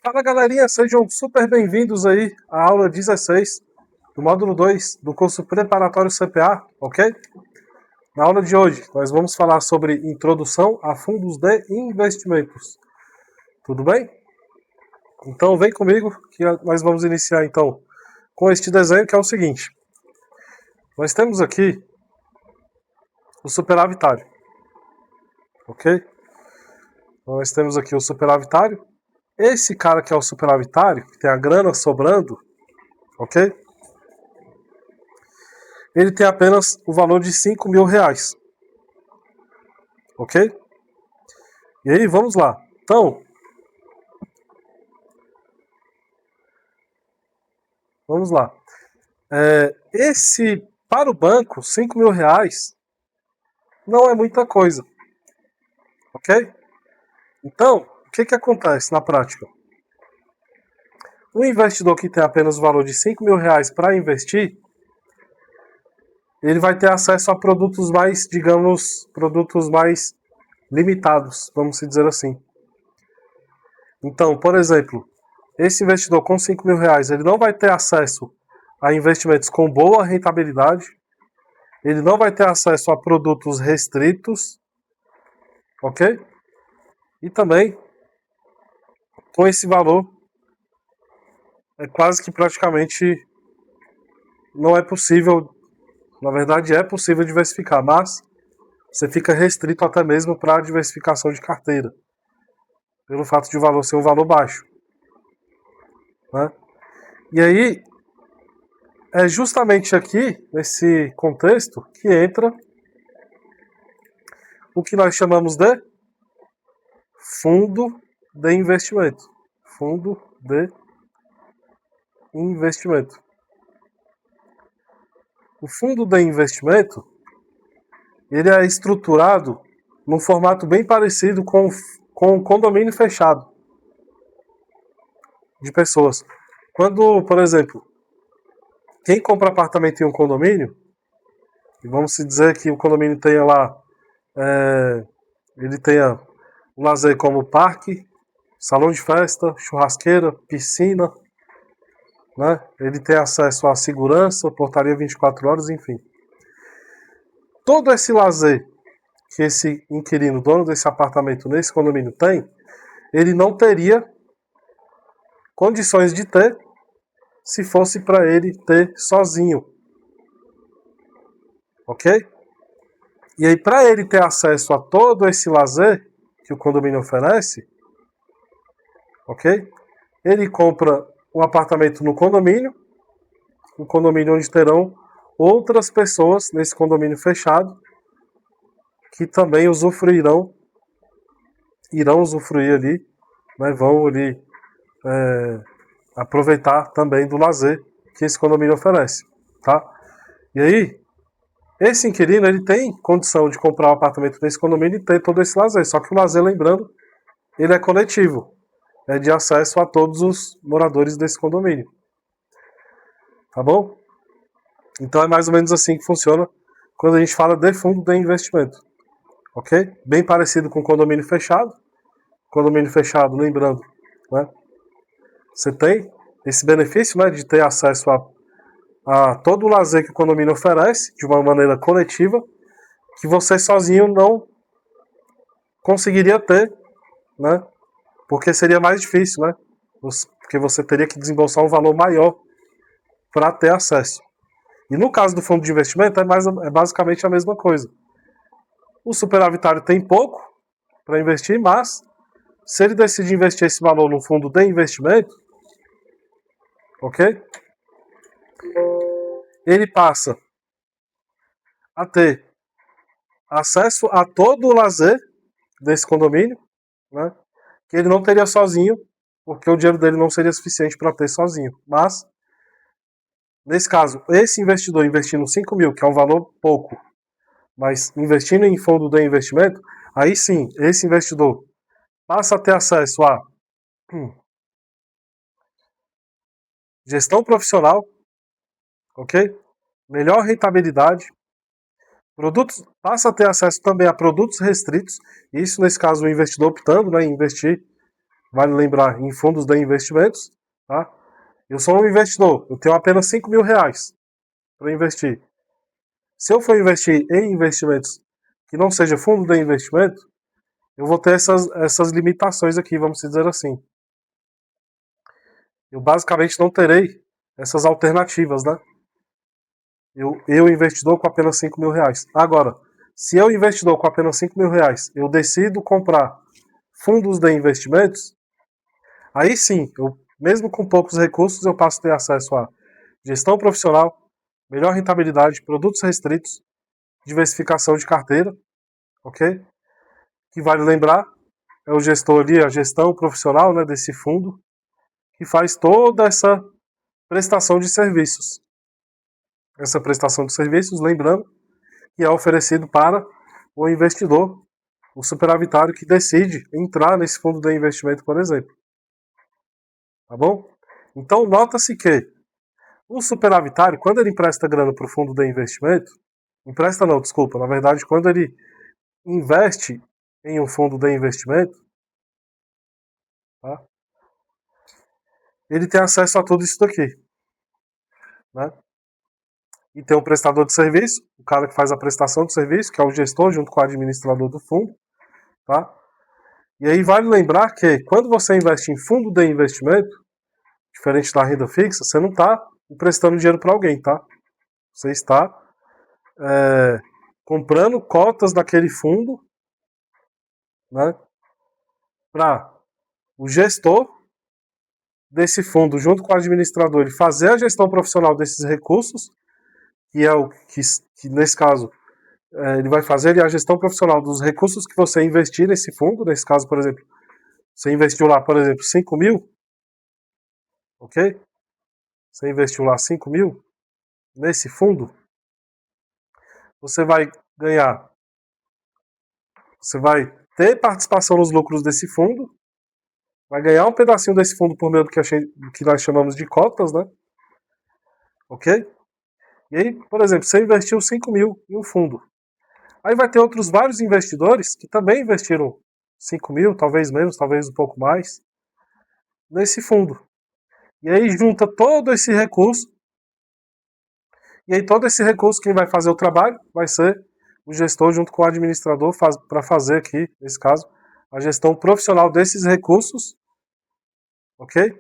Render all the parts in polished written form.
Fala galerinha, sejam super bem-vindos aí à aula 16 do módulo 2 do curso preparatório CPA, ok? Na aula de hoje nós vamos falar sobre introdução a fundos de investimentos. Tudo bem? Então vem comigo que nós vamos iniciar então com este desenho que é o seguinte. Nós temos aqui o superavitário, ok? Nós temos aqui o superavitário. Esse cara que é o superavitário, que tem a grana sobrando, ok? Ele tem apenas o valor de R$5.000, ok? E aí, vamos lá. Então, vamos lá. Para o banco, R$5.000 não é muita coisa, ok? Então, o que acontece na prática? O investidor que tem apenas o valor de R$5.000 para investir, ele vai ter acesso a produtos mais, digamos, produtos mais limitados, vamos dizer assim. Então, por exemplo, esse investidor com R$5.000, ele não vai ter acesso a investimentos com boa rentabilidade, ele não vai ter acesso a produtos restritos, ok? E também, com esse valor, é quase que praticamente não é possível, na verdade é possível diversificar, mas você fica restrito até mesmo para a diversificação de carteira, pelo fato de o valor ser um valor baixo, né? E aí, é justamente aqui, nesse contexto, que entra o que nós chamamos de fundo de investimento. Fundo de investimento. O fundo de investimento, ele é estruturado num formato bem parecido com o condomínio fechado de pessoas. Quando, por exemplo, quem compra apartamento em um condomínio, e vamos dizer que o condomínio tenha lá, ele tenha um lazer como parque, salão de festa, churrasqueira, piscina, né? Ele tem acesso à segurança, portaria 24 horas, enfim. Todo esse lazer que esse inquilino, dono desse apartamento nesse condomínio tem, ele não teria condições de ter se fosse para ele ter sozinho. Ok? E aí, para ele ter acesso a todo esse lazer que o condomínio oferece, ok? Ele compra um apartamento no condomínio, um condomínio onde terão outras pessoas nesse condomínio fechado que também irão usufruir ali, né, vão ali aproveitar também do lazer que esse condomínio oferece, tá? E aí, esse inquilino, ele tem condição de comprar um apartamento nesse condomínio e ter todo esse lazer, só que o lazer, lembrando, ele é coletivo, é de acesso a todos os moradores desse condomínio, tá bom? Então é mais ou menos assim que funciona quando a gente fala de fundo de investimento, ok? Bem parecido com condomínio fechado. Condomínio fechado, lembrando, né? Você tem esse benefício, né, de ter acesso a todo o lazer que o condomínio oferece, de uma maneira coletiva, que você sozinho não conseguiria ter, né? Porque seria mais difícil, né? Porque você teria que desembolsar um valor maior para ter acesso. E no caso do fundo de investimento, é basicamente a mesma coisa. O superavitário tem pouco para investir, mas se ele decidir investir esse valor no fundo de investimento, ok? Ele passa a ter acesso a todo o lazer desse condomínio, né? Que ele não teria sozinho, porque o dinheiro dele não seria suficiente para ter sozinho. Mas, nesse caso, esse investidor investindo 5.000, que é um valor pouco, mas investindo em fundo de investimento, aí sim, esse investidor passa a ter acesso a gestão profissional, ok? Melhor rentabilidade, passa a ter acesso também a produtos restritos, isso nesse caso o investidor optando, né, em investir, vale lembrar, em fundos de investimentos, tá? Eu sou um investidor, eu tenho apenas 5 mil reais para investir. Se eu for investir em investimentos que não seja fundo de investimento, eu vou ter essas limitações aqui, vamos dizer assim. Eu basicamente não terei essas alternativas, né? Eu investidor com apenas 5 mil reais. Agora, se eu investidor com apenas 5 mil reais, eu decido comprar fundos de investimentos, aí sim, mesmo com poucos recursos, eu passo a ter acesso a gestão profissional, melhor rentabilidade, produtos restritos, diversificação de carteira, ok? Que vale lembrar, é o gestor ali, a gestão profissional, né, desse fundo, que faz toda essa prestação de serviços. Essa prestação de serviços, lembrando, que é oferecido para o investidor, o superavitário que decide entrar nesse fundo de investimento, por exemplo. Tá bom? Então, nota-se que o superavitário, quando ele empresta grana para o fundo de investimento, empresta não, desculpa, na verdade, quando ele investe em um fundo de investimento, tá? Ele tem acesso a tudo isso daqui, né? E tem um prestador de serviço, o cara que faz a prestação de serviço, que é o gestor junto com o administrador do fundo, tá? E aí vale lembrar que quando você investe em fundo de investimento, diferente da renda fixa, você não está emprestando dinheiro para alguém, tá? Você está comprando cotas daquele fundo, né? Para o gestor desse fundo, junto com o administrador, ele fazer a gestão profissional desses recursos, que é o que nesse caso ele vai fazer a gestão profissional dos recursos que você investir nesse fundo. Nesse caso, por exemplo, você investiu lá, por exemplo, 5 mil, ok? Você investiu lá 5 mil nesse fundo, você vai ganhar, você vai ter participação nos lucros desse fundo, vai ganhar um pedacinho desse fundo por meio do que nós chamamos de cotas, né? Ok? E aí, por exemplo, você investiu 5 mil em um fundo. Aí vai ter outros vários investidores que também investiram 5 mil, talvez menos, talvez um pouco mais, nesse fundo. E aí junta todo esse recurso, e aí todo esse recurso quem vai fazer o trabalho vai ser o gestor junto com o administrador para fazer aqui, nesse caso, a gestão profissional desses recursos, ok?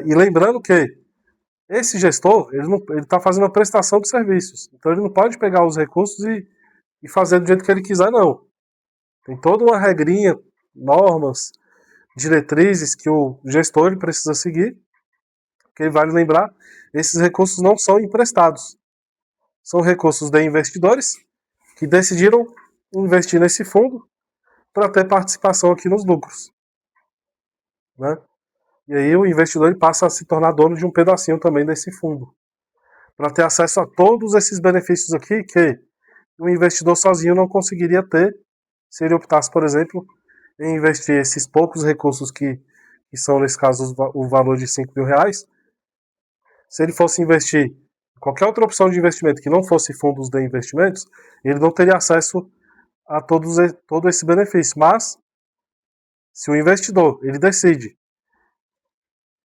E lembrando que esse gestor, ele está fazendo a prestação de serviços, então ele não pode pegar os recursos e fazer do jeito que ele quiser, não. Tem toda uma regrinha, normas, diretrizes que o gestor ele precisa seguir, que ele vale lembrar, esses recursos não são emprestados. São recursos de investidores que decidiram investir nesse fundo para ter participação aqui nos lucros, né? E aí o investidor ele passa a se tornar dono de um pedacinho também desse fundo, para ter acesso a todos esses benefícios aqui que o investidor sozinho não conseguiria ter se ele optasse, por exemplo, em investir esses poucos recursos que são, nesse caso, o valor de 5 mil reais. Se ele fosse investir em qualquer outra opção de investimento que não fosse fundos de investimentos, ele não teria acesso a todo esse benefício. Mas, se o investidor ele decide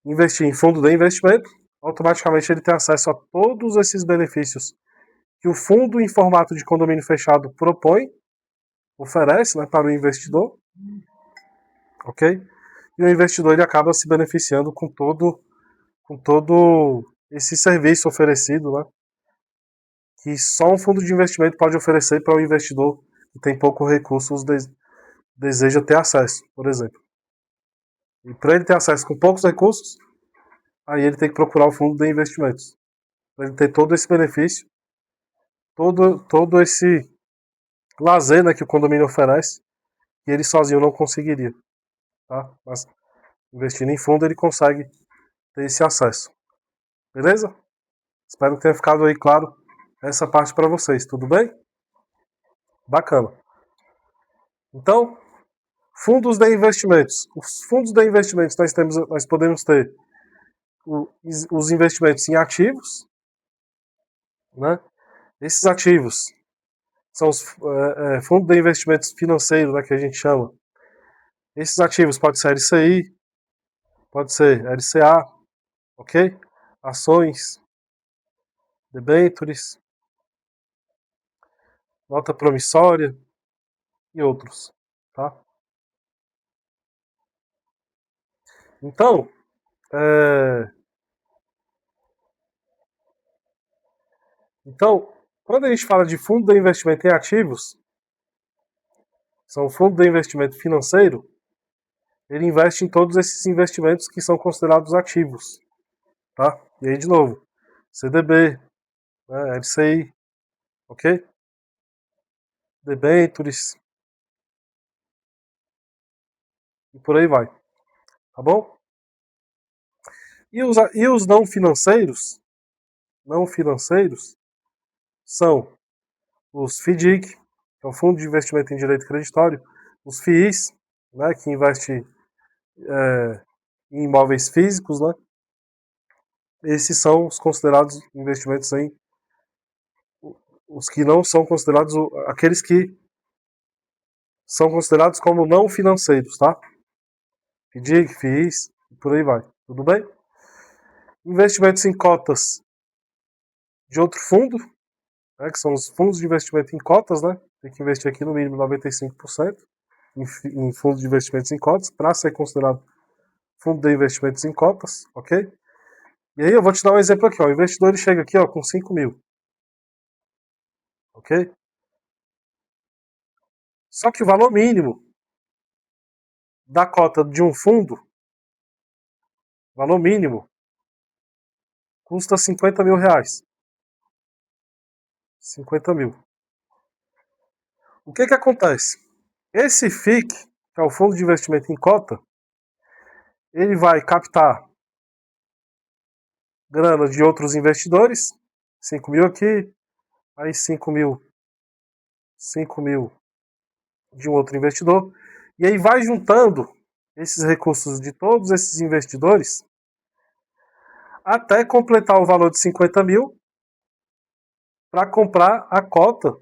investir em fundo de investimento, automaticamente ele tem acesso a todos esses benefícios que o fundo em formato de condomínio fechado propõe, oferece, né, para o investidor, ok? E o investidor ele acaba se beneficiando com todo esse serviço oferecido, né, que só um fundo de investimento pode oferecer para o investidor que tem poucos recursos deseja ter acesso, por exemplo. E para ele ter acesso com poucos recursos, aí ele tem que procurar o fundo de investimentos. Para ele ter todo esse benefício, todo esse lazer, né, que o condomínio oferece, que ele sozinho não conseguiria. Tá? Mas investindo em fundo ele consegue ter esse acesso. Beleza? Espero que tenha ficado aí claro essa parte para vocês. Tudo bem? Bacana. Então, fundos de investimentos. Os fundos de investimentos nós podemos ter os investimentos em ativos, né? Esses ativos são os fundos de investimentos financeiros, né, que a gente chama. Esses ativos pode ser LCI, pode ser LCA, ok? Ações, debêntures, nota promissória e outros, tá? Então, quando a gente fala de fundo de investimento em ativos, são fundo de investimento financeiro, ele investe em todos esses investimentos que são considerados ativos, tá? E aí, de novo, CDB, né, LCI, ok? Debêntures e por aí vai, tá bom? E os não financeiros são os FDIC, que é o Fundo de Investimento em Direito Creditório, os FIIs, né, que investe em imóveis físicos, né? Esses são os considerados investimentos em os que não são considerados aqueles que são considerados como não financeiros, tá? FDIC, FIIs e por aí vai. Tudo bem? Investimentos em cotas de outro fundo, né, que são os fundos de investimento em cotas, né? Tem que investir aqui no mínimo 95% em fundos de investimentos em cotas para ser considerado fundo de investimentos em cotas, ok? E aí eu vou te dar um exemplo aqui, ó. O investidor ele chega aqui, ó, com 5 mil, ok? Só que o valor mínimo da cota de um fundo, valor mínimo, custa 50 mil reais. 50 mil. O que acontece? Esse FIC, que é o Fundo de Investimento em Cota, ele vai captar grana de outros investidores, 5 mil aqui, aí 5 mil de um outro investidor, e aí vai juntando esses recursos de todos esses investidores até completar o valor de 50 mil para comprar a cota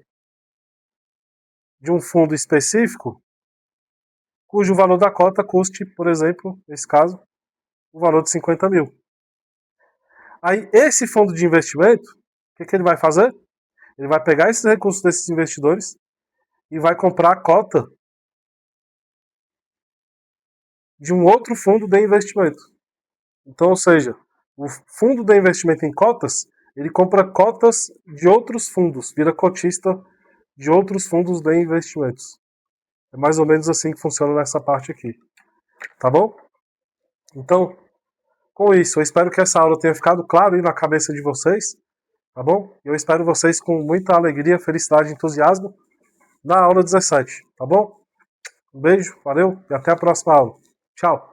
de um fundo específico, cujo valor da cota custe, por exemplo, nesse caso, o valor de 50 mil. Aí, esse fundo de investimento, o que ele vai fazer? Ele vai pegar esses recursos desses investidores e vai comprar a cota de um outro fundo de investimento. Então, ou seja, o fundo de investimento em cotas, ele compra cotas de outros fundos, vira cotista de outros fundos de investimentos. É mais ou menos assim que funciona nessa parte aqui. Tá bom? Então, com isso, eu espero que essa aula tenha ficado claro aí na cabeça de vocês. Tá bom? Eu espero vocês com muita alegria, felicidade e entusiasmo na aula 17. Tá bom? Um beijo, valeu e até a próxima aula. Tchau!